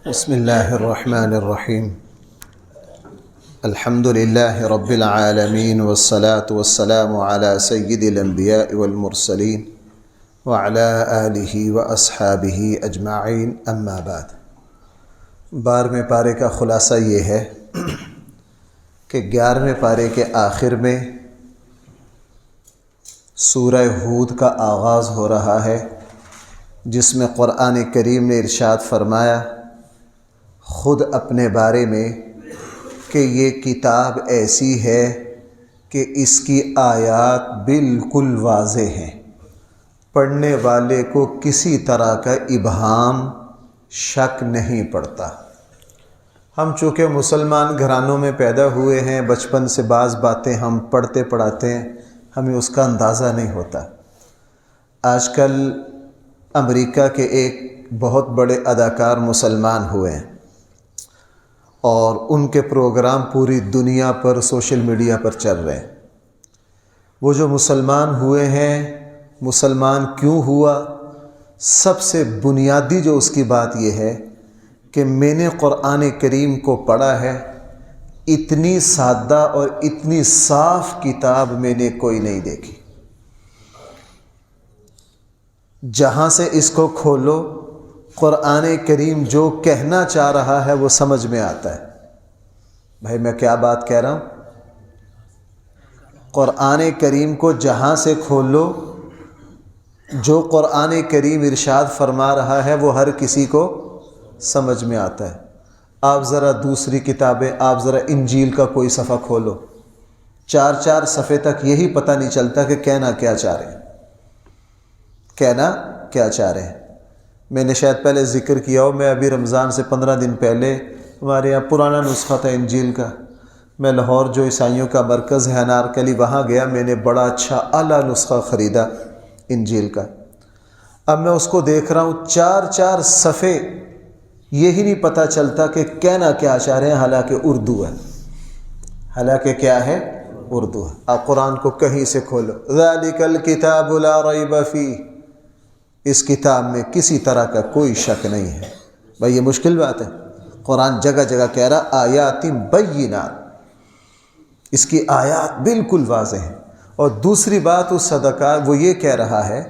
بسم اللہ الرحمن الرحیم الحمد للہ رب العالمین والصلاة والسلام علی سید الانبیاء والمرسلین وعلی آلہ واصحابہ اجمعین اما بعد۔ 12ویں پارے کا خلاصہ یہ ہے کہ 11ویں پارے کے آخر میں سورہ ہود کا آغاز ہو رہا ہے، جس میں قرآن کریم نے ارشاد فرمایا خود اپنے بارے میں کہ یہ کتاب ایسی ہے کہ اس کی آیات بالکل واضح ہیں، پڑھنے والے کو کسی طرح کا ابہام شک نہیں پڑتا۔ ہم چونکہ مسلمان گھرانوں میں پیدا ہوئے ہیں، بچپن سے بعض باتیں ہم پڑھتے پڑھاتے ہیں، ہمیں اس کا اندازہ نہیں ہوتا۔ آج کل امریکہ کے ایک بہت بڑے اداکار مسلمان ہوئے ہیں اور ان کے پروگرام پوری دنیا پر سوشل میڈیا پر چل رہے ہیں۔ وہ جو مسلمان ہوئے ہیں، مسلمان کیوں ہوا؟ سب سے بنیادی جو اس کی بات یہ ہے کہ میں نے قرآن کریم کو پڑھا ہے، اتنی سادہ اور اتنی صاف کتاب میں نے کوئی نہیں دیکھی۔ جہاں سے اس کو کھولو، قرآن کریم جو کہنا چاہ رہا ہے وہ سمجھ میں آتا ہے۔ بھائی میں کیا بات کہہ رہا ہوں؟ قرآن کریم کو جہاں سے کھولو، جو قرآن کریم ارشاد فرما رہا ہے وہ ہر کسی کو سمجھ میں آتا ہے۔ آپ ذرا دوسری کتابیں، آپ ذرا انجیل کا کوئی صفحہ کھولو، 4 صفحے تک یہی پتہ نہیں چلتا کہ کہنا کیا چاہ رہے ہیں، کہنا کیا چاہ رہے ہیں۔ میں نے شاید پہلے ذکر کیا ہو، میں ابھی رمضان سے 15 دن پہلے ہمارے یہاں پرانا نسخہ تھا انجیل کا، میں لاہور جو عیسائیوں کا مرکز ہے انارکلی، وہاں گیا، میں نے بڑا اچھا اعلیٰ نسخہ خریدا انجیل کا۔ اب میں اس کو دیکھ رہا ہوں، 4 صفحے یہی نہیں پتہ چلتا کہ کہنا کیا چاہ رہے ہیں، حالانکہ اردو ہے، حالانکہ کیا ہے؟ اردو ہے۔ آپ قرآن کو کہیں سے کھولو، ذالک الکتاب لا ریب فیہ، اس کتاب میں کسی طرح کا کوئی شک نہیں ہے۔ بھائی یہ مشکل بات ہے؟ قرآن جگہ جگہ کہہ رہا آیات بینات، اس کی آیات بالکل واضح ہیں۔ اور دوسری بات اس صدقہ وہ یہ کہہ رہا ہے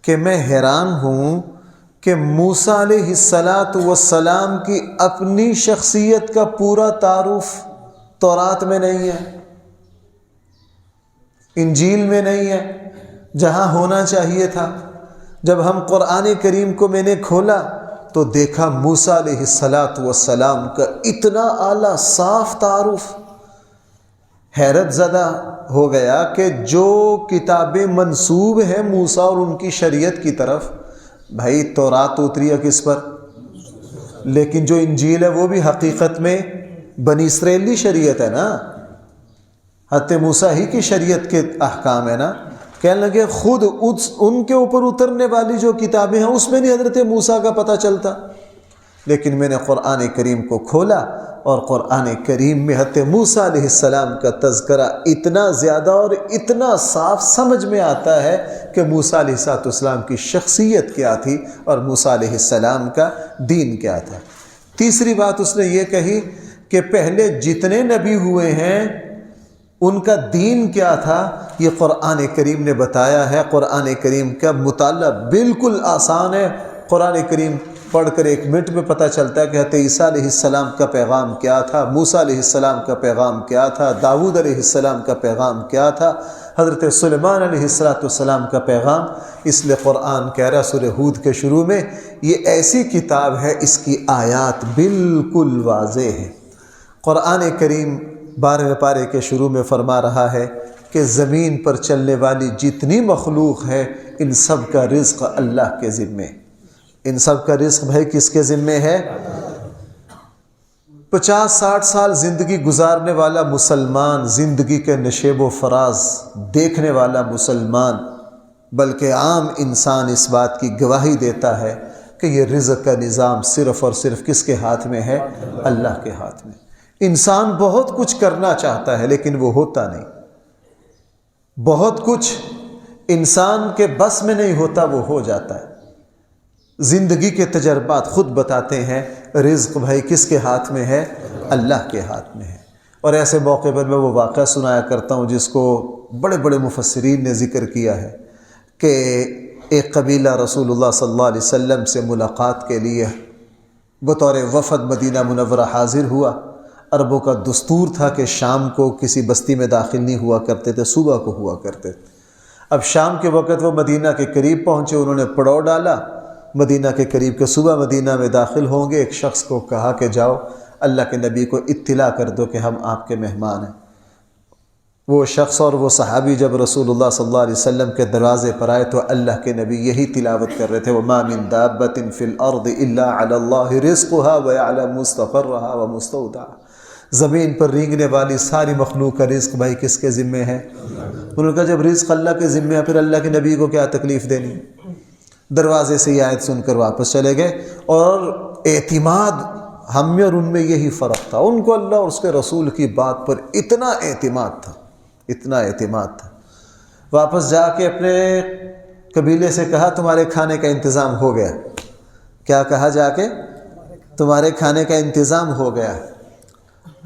کہ میں حیران ہوں کہ موسیٰ علیہ السلام کی اپنی شخصیت کا پورا تعارف تورات میں نہیں ہے، انجیل میں نہیں ہے، جہاں ہونا چاہیے تھا۔ جب ہم قرآن کریم کو میں نے کھولا تو دیکھا موسیٰ علیہ السلام کا اتنا اعلیٰ صاف تعارف، حیرت زدہ ہو گیا کہ جو کتابیں منسوب ہیں موسیٰ اور ان کی شریعت کی طرف، بھائی تورات اتری ہے کس پر؟ لیکن جو انجیل ہے وہ بھی حقیقت میں بنی اسرائیلی شریعت ہے نا، حضرت موسیٰ ہی کی شریعت کے احکام ہے نا۔ کہنے لگے خود ان کے اوپر اترنے والی جو کتابیں ہیں اس میں نہیں حضرت موسیٰ کا پتہ چلتا۔ لیکن میں نے قرآن کریم کو کھولا اور قرآن کریم میں حضرت موسیٰ علیہ السلام کا تذکرہ اتنا زیادہ اور اتنا صاف سمجھ میں آتا ہے کہ موسیٰ علیہ السلام کی شخصیت کیا تھی اور موسیٰ علیہ السلام کا دین کیا تھا۔ تیسری بات اس نے یہ کہی کہ پہلے جتنے نبی ہوئے ہیں ان کا دین کیا تھا، یہ قرآن کریم نے بتایا ہے۔ قرآن کریم کا مطالعہ بالکل آسان ہے، قرآن کریم پڑھ کر 1 منٹ میں پتہ چلتا ہے کہ حضرت عیسیٰ علیہ السلام کا پیغام کیا تھا، موسیٰ علیہ السلام کا پیغام کیا تھا، داؤد علیہ السلام کا پیغام کیا تھا، حضرت سلیمان علیہ السلام کا پیغام۔ اس لیے قرآن کہہ رہا سورہ ہود کے شروع میں، یہ ایسی کتاب ہے اس کی آیات بالکل واضح ہے۔ قرآن کریم 12ویں پارے کے شروع میں فرما رہا ہے کہ زمین پر چلنے والی جتنی مخلوق ہے ان سب کا رزق اللہ کے ذمے، ان سب کا رزق بھائی کس کے ذمے ہے؟ 50-60 سال زندگی گزارنے والا مسلمان، زندگی کے نشیب و فراز دیکھنے والا مسلمان، بلکہ عام انسان اس بات کی گواہی دیتا ہے کہ یہ رزق کا نظام صرف اور صرف کس کے ہاتھ میں ہے؟ اللہ کے ہاتھ میں۔ انسان بہت کچھ کرنا چاہتا ہے لیکن وہ ہوتا نہیں، بہت کچھ انسان کے بس میں نہیں ہوتا وہ ہو جاتا ہے۔ زندگی کے تجربات خود بتاتے ہیں رزق بھائی کس کے ہاتھ میں ہے؟ اللہ کے ہاتھ میں ہے۔ اور ایسے موقع پر میں وہ واقعہ سنایا کرتا ہوں جس کو بڑے بڑے مفسرین نے ذکر کیا ہے کہ ایک قبیلہ رسول اللہ صلی اللہ علیہ وسلم سے ملاقات کے لیے بطور وفد مدینہ منورہ حاضر ہوا۔ عربوں کا دستور تھا کہ شام کو کسی بستی میں داخل نہیں ہوا کرتے تھے، صبح کو ہوا کرتے تھے۔ اب شام کے وقت وہ مدینہ کے قریب پہنچے، انہوں نے پڑاؤ ڈالا مدینہ کے قریب کہ صبح مدینہ میں داخل ہوں گے۔ ایک شخص کو کہا کہ جاؤ اللہ کے نبی کو اطلاع کر دو کہ ہم آپ کے مہمان ہیں۔ وہ شخص اور وہ صحابی جب رسول اللہ صلی اللہ علیہ وسلم کے دروازے پر آئے تو اللہ کے نبی یہی تلاوت کر رہے تھے، وَمَا مِن دَابَّةٍ فِي الْأَرْضِ إِلَّا عَلَى اللَّهِ رِزْقُهَا وَيَعْلَمُ مُسْتَقَرَّهَا وَمُسْتَوْدَعَهَا۔ زمین پر رینگنے والی ساری مخلوق کا رزق بھائی کس کے ذمے ہے؟ انہوں نے کہا جب رزق اللہ کے ذمے ہے پھر اللہ کے نبی کو کیا تکلیف دینی؟ دروازے سے یہ آیت سن کر واپس چلے گئے۔ اور اعتماد ہم میں اور ان میں یہی فرق تھا، ان کو اللہ اور اس کے رسول کی بات پر اتنا اعتماد تھا، اتنا اعتماد تھا۔ واپس جا کے اپنے قبیلے سے کہا تمہارے کھانے کا انتظام ہو گیا۔ کیا کہا جا کے؟ تمہارے کھانے کا انتظام ہو گیا۔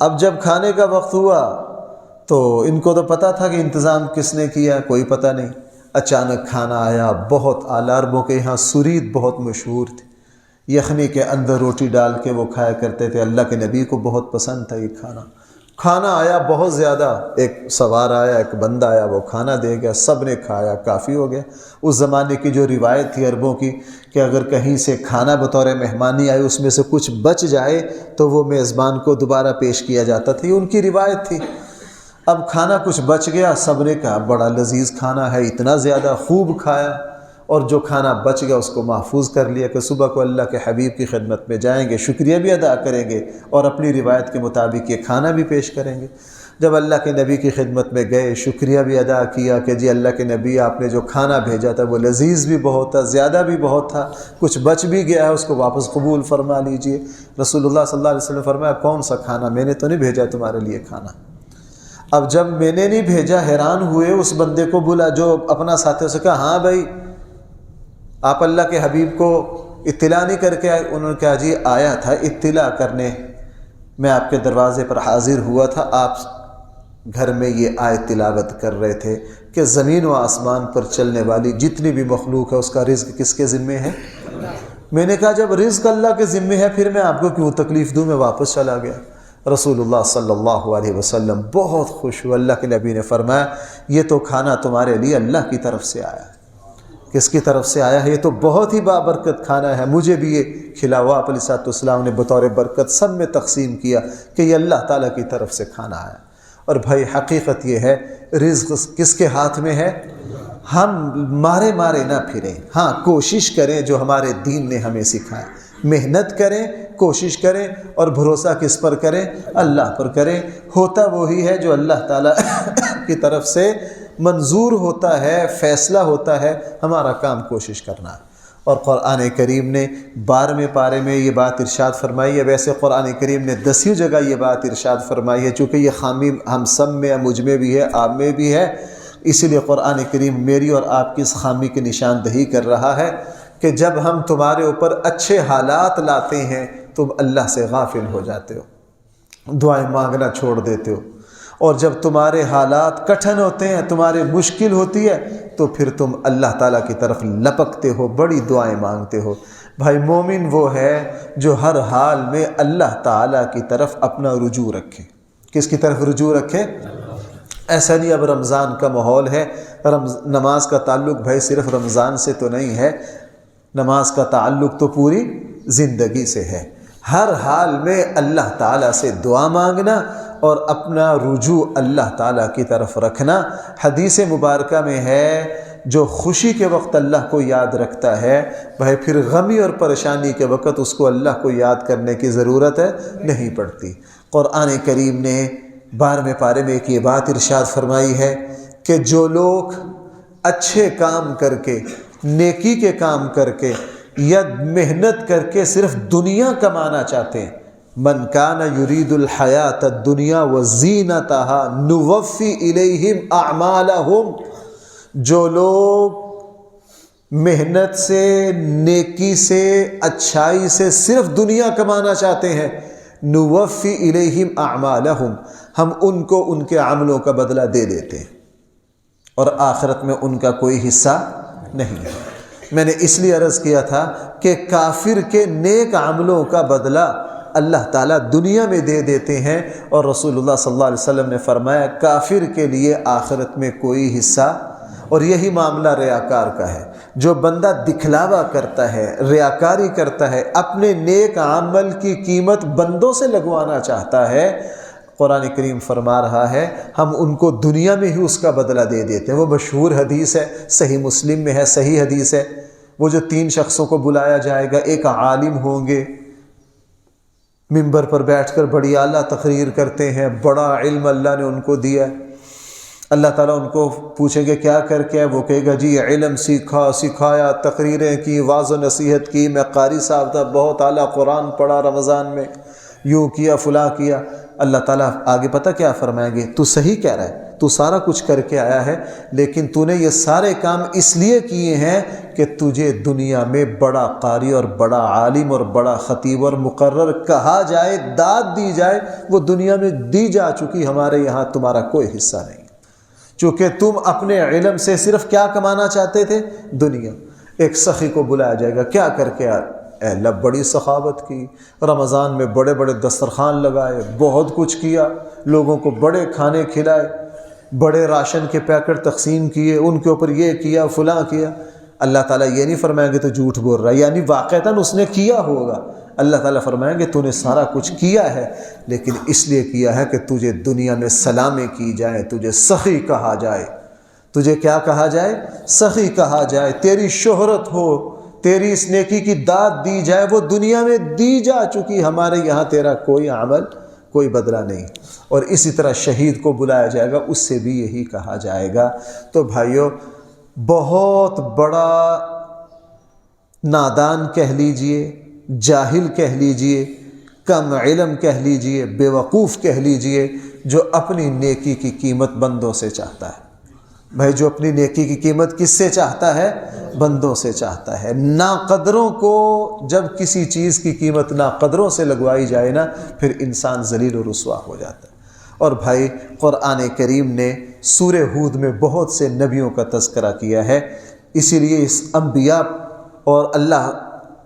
اب جب کھانے کا وقت ہوا تو ان کو تو پتہ تھا کہ انتظام کس نے کیا، کوئی پتہ نہیں۔ اچانک کھانا آیا، بہت اعلیٰ، عربوں کے یہاں سرید بہت مشہور تھی، یخنی کے اندر روٹی ڈال کے وہ کھایا کرتے تھے، اللہ کے نبی کو بہت پسند تھا یہ کھانا۔ کھانا آیا بہت زیادہ، ایک سوار آیا، ایک بندہ آیا، وہ کھانا دے گیا، سب نے کھایا، کافی ہو گیا۔ اس زمانے کی جو روایت تھی عربوں کی کہ اگر کہیں سے کھانا بطور مہمانی آئے اس میں سے کچھ بچ جائے تو وہ میزبان کو دوبارہ پیش کیا جاتا تھا، یہ ان کی روایت تھی۔ اب کھانا کچھ بچ گیا، سب نے کہا بڑا لذیذ کھانا ہے، اتنا زیادہ، خوب کھایا، اور جو کھانا بچ گیا اس کو محفوظ کر لیا کہ صبح کو اللہ کے حبیب کی خدمت میں جائیں گے، شکریہ بھی ادا کریں گے اور اپنی روایت کے مطابق یہ کھانا بھی پیش کریں گے۔ جب اللہ کے نبی کی خدمت میں گئے، شکریہ بھی ادا کیا کہ جی اللہ کے نبی آپ نے جو کھانا بھیجا تھا وہ لذیذ بھی بہت تھا، زیادہ بھی بہت تھا، کچھ بچ بھی گیا ہے، اس کو واپس قبول فرما لیجئے۔ رسول اللہ صلی اللہ علیہ وسلم فرمایا کون سا کھانا؟ میں نے تو نہیں بھیجا تمہارے لیے کھانا۔ اب جب میں نے نہیں بھیجا حیران ہوئے، اس بندے کو بولا جو اپنا ساتھی، اسے کہا ہاں بھائی آپ اللہ کے حبیب کو اطلاع نہیں کر کے آئے؟ انہوں نے کہا جی آیا تھا اطلاع کرنے، میں آپ کے دروازے پر حاضر ہوا تھا، آپ گھر میں یہ آیت تلاوت کر رہے تھے کہ زمین و آسمان پر چلنے والی جتنی بھی مخلوق ہے اس کا رزق کس کے ذمے ہے؟ میں نے کہا جب رزق اللہ کے ذمے ہے پھر میں آپ کو کیوں تکلیف دوں؟ میں واپس چلا گیا۔ رسول اللہ صلی اللہ علیہ وسلم بہت خوش ہوئے۔ اللہ کے نبی نے فرمایا یہ تو کھانا تمہارے لیے اللہ کی طرف سے آیا ہے۔ کس کی طرف سے آیا ہے؟ یہ تو بہت ہی بابرکت کھانا ہے، مجھے بھی یہ کھلاوا۔ آپ علیہ السلام نے بطور برکت سب میں تقسیم کیا کہ یہ اللہ تعالیٰ کی طرف سے کھانا آیا۔ اور بھائی حقیقت یہ ہے رزق کس کے ہاتھ میں ہے؟ ہم مارے نہ پھریں، ہاں کوشش کریں جو ہمارے دین نے ہمیں سکھایا، محنت کریں، کوشش کریں، اور بھروسہ کس پر کریں؟ اللہ پر کریں۔ ہوتا وہی ہے جو اللہ تعالیٰ کی طرف سے منظور ہوتا ہے، فیصلہ ہوتا ہے، ہمارا کام کوشش کرنا ہے۔ اور قرآن کریم نے 12ویں پارے میں یہ بات ارشاد فرمائی ہے۔ ویسے قرآن کریم نے 10ویں جگہ یہ بات ارشاد فرمائی ہے، چونکہ یہ خامی ہم سب میں، مجھ میں بھی ہے، آپ میں بھی ہے، اسی لیے قرآن کریم میری اور آپ کی اس خامی کی نشاندہی کر رہا ہے کہ جب ہم تمہارے اوپر اچھے حالات لاتے ہیں تم اللہ سے غافل ہو جاتے ہو، دعائیں مانگنا چھوڑ دیتے ہو، اور جب تمہارے حالات کٹھن ہوتے ہیں، تمہارے مشکل ہوتی ہے، تو پھر تم اللہ تعالیٰ کی طرف لپکتے ہو، بڑی دعائیں مانگتے ہو۔ بھائی مومن وہ ہے جو ہر حال میں اللہ تعالیٰ کی طرف اپنا رجوع رکھے۔ کس کی طرف رجوع رکھے؟ ایسا نہیں اب رمضان کا ماحول ہے، نماز کا تعلق بھائی صرف رمضان سے تو نہیں ہے، نماز کا تعلق تو پوری زندگی سے ہے۔ ہر حال میں اللہ تعالیٰ سے دعا مانگنا اور اپنا رجوع اللہ تعالیٰ کی طرف رکھنا۔ حدیث مبارکہ میں ہے جو خوشی کے وقت اللہ کو یاد رکھتا ہے بھائی پھر غمی اور پریشانی کے وقت اس کو اللہ کو یاد کرنے کی ضرورت ہے نہیں پڑتی۔ قرآن کریم نے 12ویں پارے میں ایک یہ بات ارشاد فرمائی ہے کہ جو لوگ اچھے کام کر کے، نیکی کے کام کر کے یا محنت کر کے صرف دنیا کمانا چاہتے ہیں، من کان یرید الحیات الدنیا وزینتها نوفی الیہم اعمالہم، جو لوگ محنت سے، نیکی سے، اچھائی سے صرف دنیا کمانا چاہتے ہیں، نوفی الیہم اعمالہم، ہم ان کو ان کے عملوں کا بدلہ دے دیتے ہیں اور آخرت میں ان کا کوئی حصہ نہیں ہے۔ میں نے اس لیے عرض کیا تھا کہ کافر کے نیک عملوں کا بدلہ اللہ تعالیٰ دنیا میں دے دیتے ہیں، اور رسول اللہ صلی اللہ علیہ وسلم نے فرمایا کافر کے لیے آخرت میں کوئی حصہ۔ اور یہی معاملہ ریاکار کا ہے۔ جو بندہ دکھلاوا کرتا ہے، ریاکاری کرتا ہے، اپنے نیک عمل کی قیمت بندوں سے لگوانا چاہتا ہے، قرآن کریم فرما رہا ہے ہم ان کو دنیا میں ہی اس کا بدلہ دے دیتے ہیں۔ وہ مشہور حدیث ہے، صحیح مسلم میں ہے، صحیح حدیث ہے، وہ جو 3 شخصوں کو بلایا جائے گا، ایک عالم ہوں گے، منبر پر بیٹھ کر بڑی اعلیٰ تقریر کرتے ہیں، بڑا علم اللہ نے ان کو دیا، اللہ تعالیٰ ان کو پوچھیں گے کیا کر کے، وہ کہے گا جی علم سیکھا، سکھایا، تقریریں کی، واعظ و نصیحت کی، میں قاری صاحب تھا، بہت اعلیٰ قرآن پڑھا رمضان میں، یوں کیا فلاں کیا۔ اللہ تعالیٰ آگے پتہ کیا فرمائیں گے، تو صحیح کہہ رہا ہے، تو سارا کچھ کر کے آیا ہے، لیکن تو نے یہ سارے کام اس لیے کیے ہیں کہ تجھے دنیا میں بڑا قاری اور بڑا عالم اور بڑا خطیب اور مقرر کہا جائے، داد دی جائے، وہ دنیا میں دی جا چکی، ہمارے یہاں تمہارا کوئی حصہ نہیں، چونکہ تم اپنے علم سے صرف کیا کمانا چاہتے تھے، دنیا۔ ایک سخی کو بلایا جائے گا، کیا کر کے اے اللہ بڑی سخاوت کی، رمضان میں بڑے بڑے دسترخوان لگائے، بہت کچھ کیا، لوگوں کو بڑے کھانے کھلائے، بڑے راشن کے پیکٹ تقسیم کیے، ان کے اوپر یہ کیا فلاں کیا۔ اللہ تعالیٰ یہ نہیں فرمائیں گے تو جھوٹ بول رہا ہے، یعنی واقعتاً اس نے کیا ہوگا۔ اللہ تعالیٰ فرمائیں گے تو نے سارا کچھ کیا ہے، لیکن اس لیے کیا ہے کہ تجھے دنیا میں سلامیں کی جائے، تجھے سخی کہا جائے، تجھے کیا کہا جائے، سخی کہا جائے، تیری شہرت ہو، تیری اس نیکی کی داد دی جائے، وہ دنیا میں دی جا چکی، ہمارے یہاں تیرا کوئی عمل، کوئی بدلہ نہیں۔ اور اسی طرح شہید کو بلایا جائے گا، اس سے بھی یہی کہا جائے گا۔ تو بھائیو، بہت بڑا نادان کہہ لیجئے، جاہل کہہ لیجئے، کم علم کہہ لیجئے، بے وقوف کہہ لیجئے، جو اپنی نیکی کی قیمت بندوں سے چاہتا ہے۔ بھائی جو اپنی نیکی کی قیمت کس سے چاہتا ہے، بندوں سے چاہتا ہے۔ ناقدروں کو جب کسی چیز کی قیمت ناقدروں سے لگوائی جائے نا، پھر انسان ذلیل و رسوا ہو جاتا ہے۔ اور بھائی قرآن کریم نے سورہ ہود میں بہت سے نبیوں کا تذکرہ کیا ہے، اسی لیے اس انبیاء اور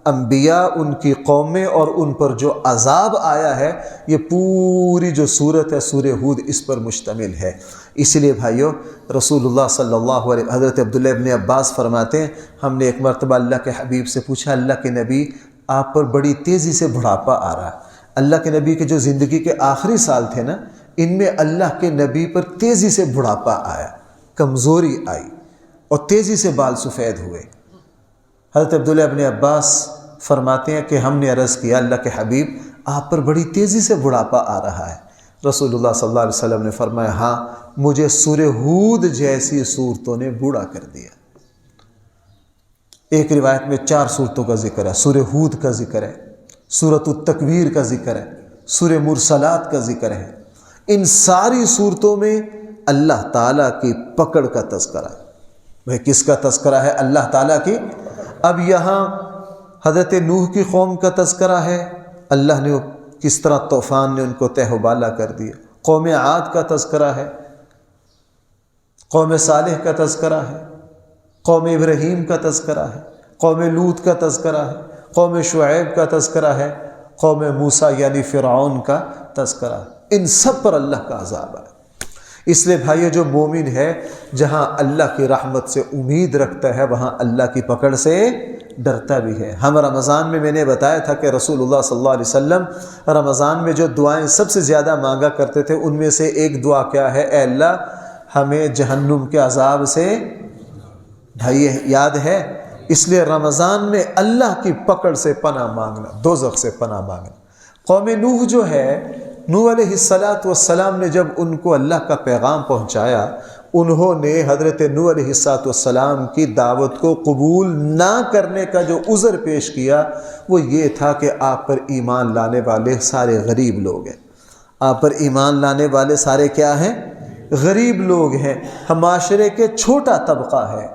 انبیاء، ان کی قومیں اور ان پر جو عذاب آیا ہے، یہ پوری جو صورت ہے سورہ ہود اس پر مشتمل ہے۔ اس لیے بھائیو، رسول اللہ صلی اللہ علیہ وسلم، حضرت عبداللہ ابن عباس فرماتے ہیں ہم نے ایک مرتبہ اللہ کے حبیب سے پوچھا، اللہ کے نبی آپ پر بڑی تیزی سے بڑھاپا آ رہا ہے۔ اللہ کے نبی کے جو زندگی کے آخری سال تھے نا، ان میں اللہ کے نبی پر تیزی سے بڑھاپا آیا، کمزوری آئی اور تیزی سے بال سفید ہوئے۔ حضرت عبداللہ ابن عباس فرماتے ہیں کہ ہم نے عرض کیا اللہ کے حبیب آپ پر بڑی تیزی سے بڑھاپا آ رہا ہے۔ رسول اللہ صلی اللہ علیہ وسلم نے فرمایا ہاں، مجھے سورہ ہود جیسی صورتوں نے بوڑھا کر دیا۔ ایک روایت میں 4 صورتوں کا ذکر ہے، سورہ ہود کا ذکر ہے، سورۃ التکویر کا ذکر ہے، سورہ مرسلات کا ذکر ہے۔ ان ساری صورتوں میں اللہ تعالیٰ کی پکڑ کا تذکرہ ہے۔ بھائی کس کا تذکرہ ہے؟ اللہ تعالیٰ کی۔ اب یہاں حضرت نوح کی قوم کا تذکرہ ہے، اللہ نے کس طرح طوفان نے ان کو تہ و بالا کر دیا۔ قوم عاد کا تذکرہ ہے، قوم صالح کا تذکرہ ہے، قوم ابراہیم کا تذکرہ ہے، قوم لوط کا تذکرہ ہے، قوم شعیب کا تذکرہ ہے، قوم موسیٰ یعنی فرعون کا تذکرہ ہے۔ ان سب پر اللہ کا عذاب ہے۔ اس لیے بھائیو، جو مومن ہے جہاں اللہ کی رحمت سے امید رکھتا ہے، وہاں اللہ کی پکڑ سے ڈرتا بھی ہے۔ ہم رمضان میں نے بتایا تھا کہ رسول اللہ صلی اللہ علیہ وسلم رمضان میں جو دعائیں سب سے زیادہ مانگا کرتے تھے، ان میں سے ایک دعا کیا ہے؟ اے اللہ ہمیں جہنم کے عذاب سے، بھائی یاد ہے؟ اس لیے رمضان میں اللہ کی پکڑ سے پناہ مانگنا، دوزخ سے پناہ مانگنا۔ قوم نوح جو ہے، نوح علیہ السلام نے جب ان کو اللہ کا پیغام پہنچایا، انہوں نے حضرت نوح علیہ السلام کی دعوت کو قبول نہ کرنے کا جو عذر پیش کیا، وہ یہ تھا کہ آپ پر ایمان لانے والے سارے غریب لوگ ہیں۔ آپ پر ایمان لانے والے سارے کیا ہیں؟ غریب لوگ ہیں، ہم معاشرے کے چھوٹا طبقہ ہے۔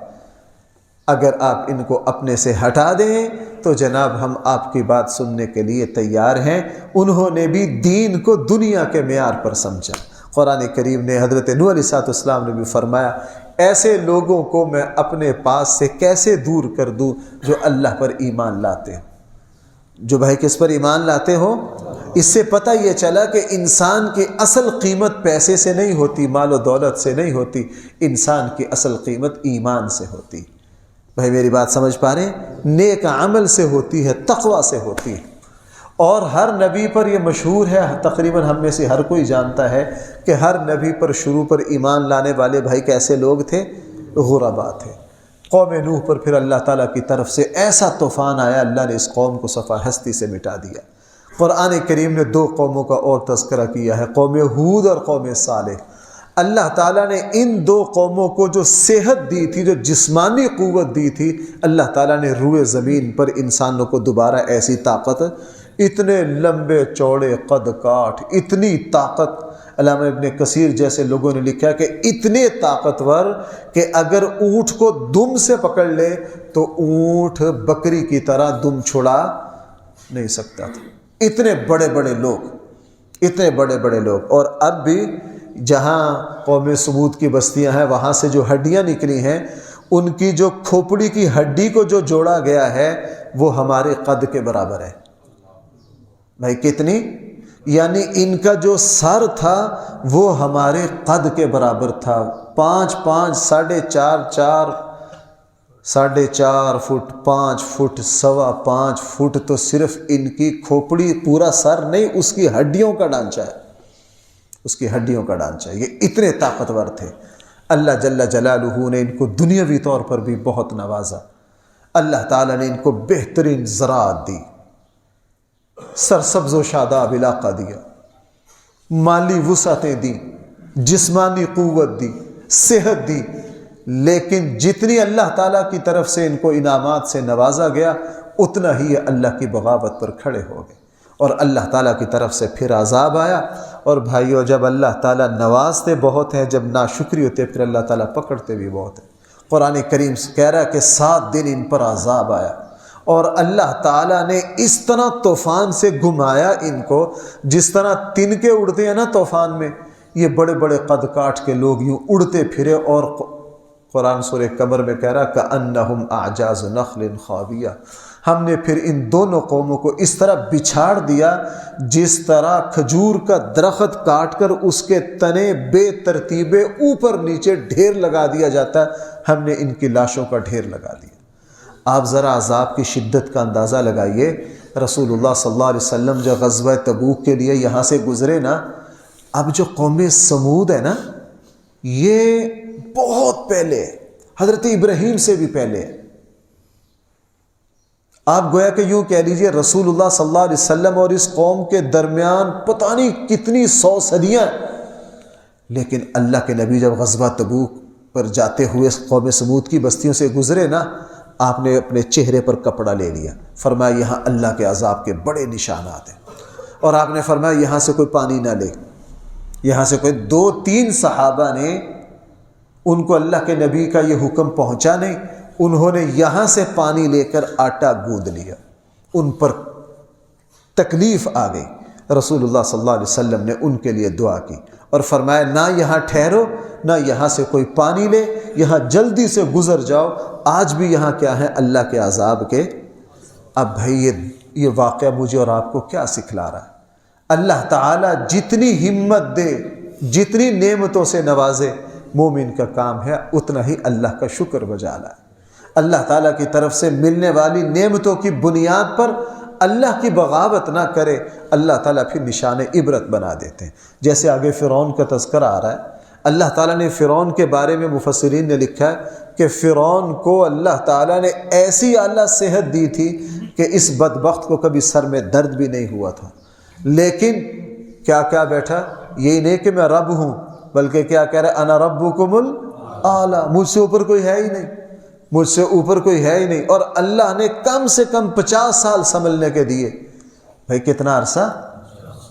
اگر آپ ان کو اپنے سے ہٹا دیں تو جناب ہم آپ کی بات سننے کے لیے تیار ہیں۔ انہوں نے بھی دین کو دنیا کے معیار پر سمجھا۔ قرآن کریم نے حضرت نوح علیہ السلام نے بھی فرمایا ایسے لوگوں کو میں اپنے پاس سے کیسے دور کر دوں جو اللہ پر ایمان لاتے ہیں۔ جو بھائی کس پر ایمان لاتے ہو؟ اس سے پتہ یہ چلا کہ انسان کی اصل قیمت پیسے سے نہیں ہوتی، مال و دولت سے نہیں ہوتی، انسان کی اصل قیمت ایمان سے ہوتی۔ بھائی میری بات سمجھ پا رہے ہیں؟ نیک عمل سے ہوتی ہے، تقوی سے ہوتی ہے۔ اور ہر نبی پر یہ مشہور ہے، تقریباً ہم میں سے ہر کوئی جانتا ہے کہ ہر نبی پر شروع پر ایمان لانے والے بھائی کیسے لوگ تھے؟ غربا تھے۔ قوم نوح پر پھر اللہ تعالیٰ کی طرف سے ایسا طوفان آیا، اللہ نے اس قوم کو صفحہ ہستی سے مٹا دیا۔ قرآن کریم نے 2 قوموں کا اور تذکرہ کیا ہے، قوم ہود اور قوم صالح۔ اللہ تعالیٰ نے ان 2 قوموں کو جو صحت دی تھی، جو جسمانی قوت دی تھی، اللہ تعالیٰ نے روئے زمین پر انسانوں کو دوبارہ ایسی طاقت، اتنے لمبے چوڑے قد کاٹ، اتنی طاقت، علامہ ابن کثیر جیسے لوگوں نے لکھا کہ اتنے طاقتور کہ اگر اونٹ کو دم سے پکڑ لے تو اونٹ بکری کی طرح دم چھڑا نہیں سکتا تھا۔ اتنے بڑے بڑے لوگ، اتنے بڑے بڑے لوگ۔ اور اب بھی جہاں قوم سمود کی بستیاں ہیں وہاں سے جو ہڈیاں نکلی ہیں، ان کی جو کھوپڑی کی ہڈی کو جو جوڑا گیا ہے وہ ہمارے قد کے برابر ہے۔ بھائی کتنی؟ یعنی ان کا جو سر تھا وہ ہمارے قد کے برابر تھا، 5 5 4.5 4.5 فٹ، 5 فٹ، 5.25 فٹ، تو صرف ان کی کھوپڑی، پورا سر نہیں، اس کی ہڈیوں کا ڈھانچہ ہے، اس کی ہڈیوں کا ڈھانچہ ہے۔ یہ اتنے طاقتور تھے۔ اللہ جل جلالہ نے ان کو دنیاوی طور پر بھی بہت نوازا۔ اللہ تعالیٰ نے ان کو بہترین زراعت دی، سرسبز و شاداب علاقہ دیا، مالی وسعتیں دی، جسمانی قوت دی، صحت دی، لیکن جتنی اللہ تعالیٰ کی طرف سے ان کو انعامات سے نوازا گیا اتنا ہی یہ اللہ کی بغاوت پر کھڑے ہو گئے، اور اللہ تعالیٰ کی طرف سے پھر عذاب آیا۔ اور بھائیو، جب اللہ تعالیٰ نوازتے بہت ہیں، جب ناشکری ہوتے پھر اللہ تعالیٰ پکڑتے بھی بہت ہیں۔ قرآن کریم کہہ رہا ہے کہ 7 دن ان پر عذاب آیا، اور اللہ تعالیٰ نے اس طرح طوفان سے گھمایا ان کو، جس طرح تنکے اڑتے ہیں نا طوفان میں، یہ بڑے بڑے قد کاٹ کے لوگ یوں اڑتے پھرے۔ اور قرآن سورہ قمر میں کہہ رہا کأنہم اعجاز نخل خاویہ، ہم نے پھر ان دونوں قوموں کو اس طرح بچھاڑ دیا جس طرح کھجور کا درخت کاٹ کر اس کے تنے بے ترتیبے اوپر نیچے ڈھیر لگا دیا جاتا ہے، ہم نے ان کی لاشوں کا ڈھیر لگا دیا۔ آپ ذرا عذاب کی شدت کا اندازہ لگائیے۔ رسول اللہ صلی اللہ علیہ وسلم جو غزوہ تبوک کے لیے یہاں سے گزرے نا، اب جو قوم سمود ہے نا، یہ بہت پہلے، حضرت ابراہیم سے بھی پہلے، آپ گویا کہ یوں کہہ لیجئے رسول اللہ صلی اللہ علیہ وسلم اور اس قوم کے درمیان پتہ نہیں کتنی 100 صدیاں، لیکن اللہ کے نبی جب غزوہ تبوک پر جاتے ہوئے قوم سمود کی بستیوں سے گزرے نا، آپ نے اپنے چہرے پر کپڑا لے لیا، فرمایا یہاں اللہ کے عذاب کے بڑے نشانات ہیں، اور آپ نے فرمایا یہاں سے کوئی پانی نہ لے، یہاں سے کوئی 2-3 صحابہ نے، ان کو اللہ کے نبی کا یہ حکم پہنچا نہیں، انہوں نے یہاں سے پانی لے کر آٹا گوندھ لیا، ان پر تکلیف آ گئی۔ رسول اللہ صلی اللہ علیہ وسلم نے ان کے لیے دعا کی اور فرمایا نہ یہاں ٹھہرو، نہ یہاں سے کوئی پانی لے، یہاں جلدی سے گزر جاؤ، آج بھی یہاں کیا ہے؟ اللہ کے عذاب کے۔ اب بھائی یہ واقعہ مجھے اور آپ کو کیا سکھلا رہا ہے؟ اللہ تعالیٰ جتنی ہمت دے، جتنی نعمتوں سے نوازے، مومن کا کام ہے اتنا ہی اللہ کا شکر بجا لائے۔ اللہ تعالیٰ کی طرف سے ملنے والی نعمتوں کی بنیاد پر اللہ کی بغاوت نہ کرے، اللہ تعالیٰ پھر نشان عبرت بنا دیتے ہیں۔ جیسے آگے فرعون کا تذکرہ آ رہا ہے، اللہ تعالیٰ نے فرعون کے بارے میں مفسرین نے لکھا ہے کہ فرعون کو اللہ تعالیٰ نے ایسی اعلیٰ صحت دی تھی کہ اس بدبخت کو کبھی سر میں درد بھی نہیں ہوا تھا، لیکن کیا بیٹھا؟ یہی نہیں کہ میں رب ہوں، بلکہ کیا کہہ رہا ہے؟ انا ربکم الاعلی، مجھ سے اوپر کوئی ہے ہی نہیں، مجھ سے اوپر کوئی ہے ہی نہیں۔ اور اللہ نے کم سے کم 50 سال سنبھلنے کے دیے۔ بھائی کتنا عرصہ؟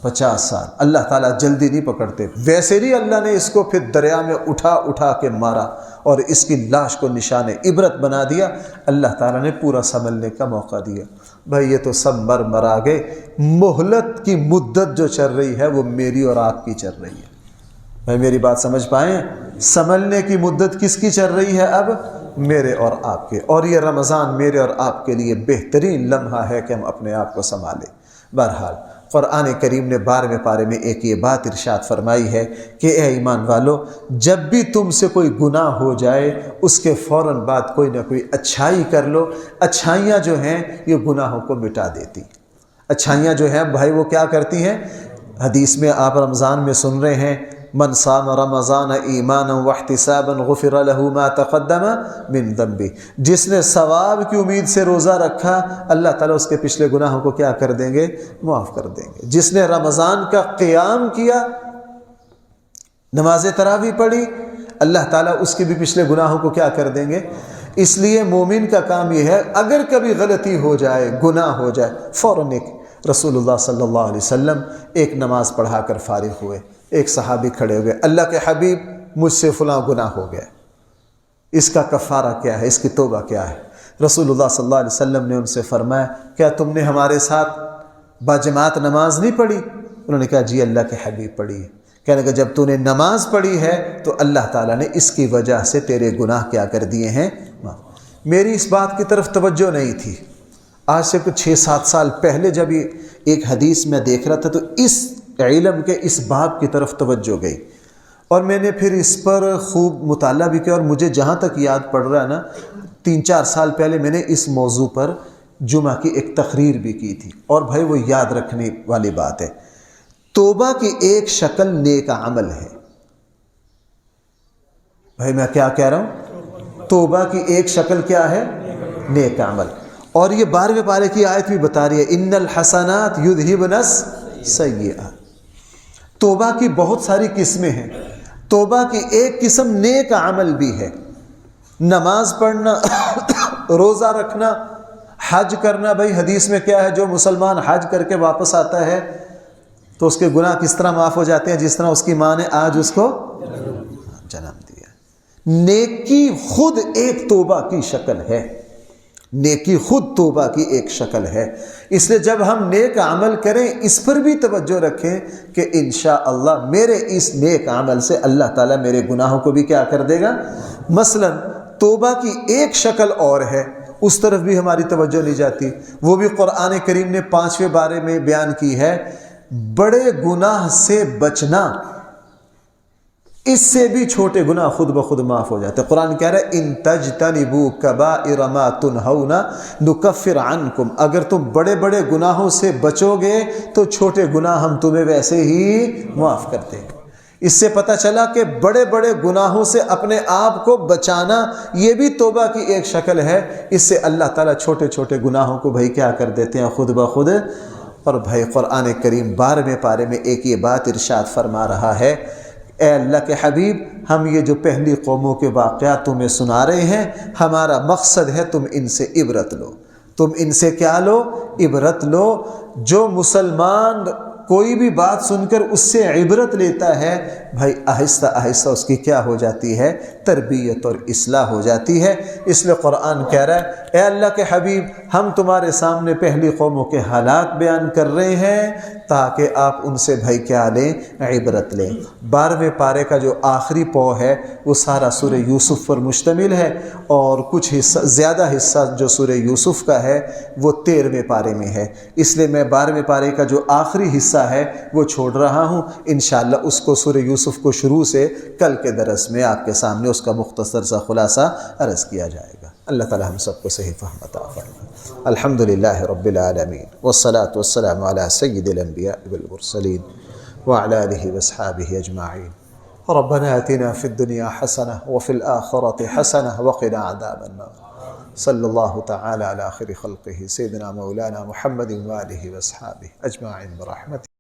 50 سال، اللہ تعالیٰ جلدی نہیں پکڑتے، ویسے نہیں اللہ نے اس کو پھر دریا میں اٹھا کے مارا اور اس کی لاش کو نشان عبرت بنا دیا، اللہ تعالیٰ نے پورا سنبھلنے کا موقع دیا۔ بھائی یہ تو سب مر گئے، مہلت کی مدت جو چل رہی ہے وہ میری اور آپ کی چل رہی ہے۔ بھائی میری بات سمجھ پائیں؟ سنبھلنے کی مدت کس کی چل رہی ہے؟ اب میرے اور آپ کے، اور یہ رمضان میرے اور آپ کے لیے بہترین لمحہ ہے کہ ہم اپنے آپ کو سنبھالیں۔ بہرحال قرآن کریم نے 12ویں پارے میں ایک یہ بات ارشاد فرمائی ہے کہ اے ایمان والو، جب بھی تم سے کوئی گناہ ہو جائے اس کے فوراً بعد کوئی نہ کوئی اچھائی کر لو۔ اچھائیاں جو ہیں یہ گناہوں کو مٹا دیتی۔ اچھائیاں جو ہیں بھائی وہ کیا کرتی ہیں؟ حدیث میں آپ رمضان میں سن رہے ہیں، من صام رمضان ایمانا واحتسابا غفر له ما تقدم من ذنبه، جس نے ثواب کی امید سے روزہ رکھا اللہ تعالیٰ اس کے پچھلے گناہوں کو کیا کر دیں گے؟ معاف کر دیں گے۔ جس نے رمضان کا قیام کیا، نماز تراویح پڑھی، اللہ تعالیٰ اس کے بھی پچھلے گناہوں کو کیا کر دیں گے۔ اس لیے مومن کا کام یہ ہے اگر کبھی غلطی ہو جائے، گناہ ہو جائے، فوراً رسول اللہ صلی اللہ علیہ وسلم ایک نماز پڑھا کر فارغ ہوئے، ایک صحابی کھڑے ہوئے، اللہ کے حبیب مجھ سے فلاں گناہ ہو گیا، اس کا کفارہ کیا ہے، اس کی توبہ کیا ہے؟ رسول اللہ صلی اللہ علیہ وسلم نے ان سے فرمایا کیا تم نے ہمارے ساتھ باجماعت نماز نہیں پڑھی؟ انہوں نے کہا جی اللہ کے حبیب پڑھی ہے۔ کہنے لگا جب تو نے نماز پڑھی ہے تو اللہ تعالیٰ نے اس کی وجہ سے تیرے گناہ کیا کر دیے ہیں؟ میری اس بات کی طرف توجہ نہیں تھی، آج سے کچھ 6-7 سال پہلے جب یہ ایک حدیث میں دیکھ رہا تھا تو اس علم کے اس باب کی طرف توجہ گئی، اور میں نے پھر اس پر خوب مطالعہ بھی کیا، اور مجھے جہاں تک یاد پڑ رہا ہے نا 3-4 سال پہلے میں نے اس موضوع پر جمعہ کی ایک تقریر بھی کی تھی، اور بھائی وہ یاد رکھنے والی بات ہے۔ توبہ کی ایک شکل نیک عمل ہے۔ بھائی میں کیا کہہ رہا ہوں؟ توبہ کی ایک شکل کیا ہے؟ نیک عمل۔ اور یہ 12ویں پارے کی آیت بھی بتا رہی ہے ان الحسنات یذہبن السیئات۔ توبہ کی بہت ساری قسمیں ہیں، توبہ کی ایک قسم نیک عمل بھی ہے، نماز پڑھنا، روزہ رکھنا، حج کرنا۔ بھائی حدیث میں کیا ہے؟ جو مسلمان حج کر کے واپس آتا ہے تو اس کے گناہ کس طرح معاف ہو جاتے ہیں؟ جس طرح اس کی ماں نے آج اس کو جنم دیا۔ نیکی خود ایک توبہ کی شکل ہے، نیکی خود توبہ کی ایک شکل ہے۔ اس لیے جب ہم نیک عمل کریں اس پر بھی توجہ رکھیں کہ انشاءاللہ میرے اس نیک عمل سے اللہ تعالیٰ میرے گناہوں کو بھی کیا کر دے گا۔ مثلا توبہ کی ایک شکل اور ہے، اس طرف بھی ہماری توجہ نہیں جاتی، وہ بھی قرآن کریم نے 5ویں بارے میں بیان کی ہے، بڑے گناہ سے بچنا، اس سے بھی چھوٹے گناہ خود بخود معاف ہو جاتے ہیں۔ قرآن کہہ رہا ہے ان تجتنبوا کبائر ما تنہون نکفر عنکم، اگر تم بڑے بڑے گناہوں سے بچو گے تو چھوٹے گناہ ہم تمہیں ویسے ہی معاف کر دیں گے۔ اس سے پتہ چلا کہ بڑے بڑے گناہوں سے اپنے آپ کو بچانا یہ بھی توبہ کی ایک شکل ہے، اس سے اللہ تعالیٰ چھوٹے چھوٹے گناہوں کو بھائی کیا کر دیتے ہیں؟ خود بخود۔ اور بھائی قرآن کریم 12ویں پارے میں ایک یہ بات ارشاد فرما رہا ہے، اے اللہ کے حبیب ہم یہ جو پہلی قوموں کے واقعات تمہیں سنا رہے ہیں، ہمارا مقصد ہے تم ان سے عبرت لو۔ تم ان سے کیا لو؟ عبرت لو۔ جو مسلمان کوئی بھی بات سن کر اس سے عبرت لیتا ہے بھائی آہستہ آہستہ اس کی کیا ہو جاتی ہے؟ تربیت اور اصلاح ہو جاتی ہے۔ اس لیے قرآن کہہ رہا ہے اے اللہ کے حبیب ہم تمہارے سامنے پہلی قوموں کے حالات بیان کر رہے ہیں تاکہ آپ ان سے بھائی کیا لیں؟ عبرت لیں۔ 12ویں پارے کا جو آخری پو ہے وہ سارا سورہ یوسف پر مشتمل ہے، اور کچھ حصہ زیادہ حصہ جو سورہ یوسف کا ہے وہ 13ویں پارے میں ہے۔ اس لیے میں 12ویں پارے کا جو آخری حصہ ہے وہ چھوڑ رہا ہوں، انشاءاللہ اس کو سورہ یوسف کو شروع سے کل کے درس میں آپ کے سامنے اس کا مختصر سا خلاصہ عرض کیا جائے گا۔ اللہ تعالی ہم سب کو صحیح فہم عطا فرمائے۔ الحمدللہ رب العالمین والصلاة والسلام علی سید الانبیاء والمرسلین وعلی آلہ واصحابہ اجمعین۔ ربنا آتنا فی الدنیا حسنہ وفی الآخرۃ حسنہ وقنا عذاب النار۔ صلی اللہ تعالی علی خیر خلقہ سیدنا مولانا محمد وآلہ واصحابہ اجمعین برحمتہ۔